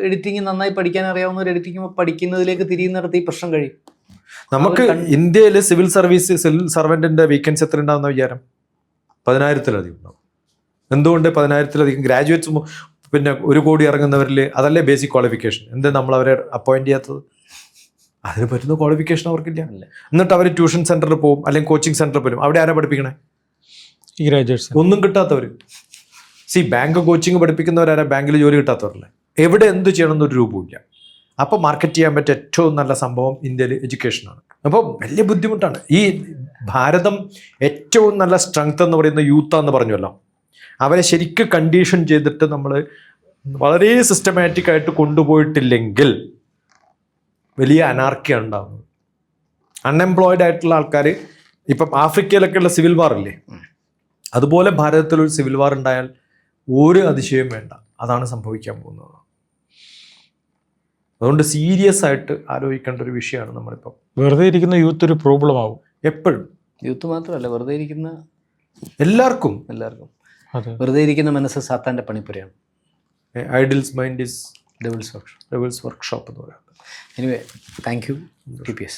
എഡിറ്റിംഗ് നന്നായി പഠിക്കാൻ അറിയാവുന്ന ഒരു എഡിറ്റിംഗ് പഠിക്കുന്നതിലേക്ക് തിരിയുന്നിടത്ത് ഈ പ്രശ്നം കഴിയും. നമുക്ക് ഇന്ത്യയിൽ സിവിൽ സർവൻറ്റിൻ്റെ വേക്കൻസി എത്ര ഉണ്ടാവുന്ന വിചാരം? 10,000-ലധികം ഉണ്ടാവും. എന്തുകൊണ്ട് 10,000-ലധികം ഗ്രാജുവേറ്റ്സ്, പിന്നെ 1 കോടി ഇറങ്ങുന്നവരിൽ അതല്ലേ ബേസിക് ക്വാളിഫിക്കേഷൻ? എന്ത് നമ്മൾ അവരെ അപ്പോയിൻറ്റ് ചെയ്യാത്തത്? അതിന് പറ്റുന്ന ക്വാളിഫിക്കേഷൻ അവർക്കില്ല. എന്നിട്ട് അവർ ട്യൂഷൻ സെൻറ്ററിൽ പോകും, അല്ലെങ്കിൽ കോച്ചിങ് സെൻറ്ററിൽ പോലും. അവിടെ ആരാ പഠിപ്പിക്കണേ? ഈ ഗ്രാജുവേറ്റ്സ്. ഒന്നും കിട്ടാത്തവർ. Bank coaching പഠിപ്പിക്കുന്നവരാരാ? ബാങ്കിൽ ജോലി കിട്ടാത്തവരല്ലേ? എവിടെ എന്ത് ചെയ്യണമെന്നൊരു രൂപമില്ല. അപ്പോൾ മാർക്കറ്റ് ചെയ്യാൻ പറ്റിയ ഏറ്റവും നല്ല സംഭവം ഇന്ത്യയിൽ എഡ്യൂക്കേഷനാണ്. അപ്പോൾ വലിയ ബുദ്ധിമുട്ടാണ്. ഈ ഭാരതം ഏറ്റവും നല്ല സ്ട്രെങ്ത് എന്ന് പറയുന്ന യൂത്താന്ന് പറഞ്ഞല്ലോ. അവരെ ശരിക്കും കണ്ടീഷൻ ചെയ്തിട്ട് നമ്മൾ വളരെ സിസ്റ്റമാറ്റിക് ആയിട്ട് കൊണ്ടുപോയിട്ടില്ലെങ്കിൽ വലിയ അനാർക്കിയാണ് ഉണ്ടാകുന്നത്. അൺഎംപ്ലോയിഡ് ആയിട്ടുള്ള ആൾക്കാർ, ഇപ്പം ആഫ്രിക്കയിലൊക്കെ ഉള്ള സിവിൽ വാർ ഇല്ലേ, അതുപോലെ ഭാരതത്തിലൊരു സിവിൽ വാർ ഉണ്ടായാൽ ഒരു അതിശയം വേണ്ട. അതാണ് സംഭവിക്കാൻ പോകുന്നത്. അതുകൊണ്ട് സീരിയസ് ആയിട്ട് ആലോചിക്കേണ്ട ഒരു വിഷയമാണ് നമ്മളിപ്പം. വെറുതെ ഇരിക്കുന്ന യൂത്ത് ഒരു പ്രോബ്ലം ആവും എപ്പോഴും. യൂത്ത് മാത്രമല്ല, വെറുതെ ഇരിക്കുന്ന എല്ലാവർക്കും. വെറുതെ ഇരിക്കുന്ന മനസ്സ് സാത്താൻ്റെ പണിപ്പുരയാണ്. Idle's mind is devil's workshop എന്ന് പറയുന്നത്. Anyway, thank you TPS.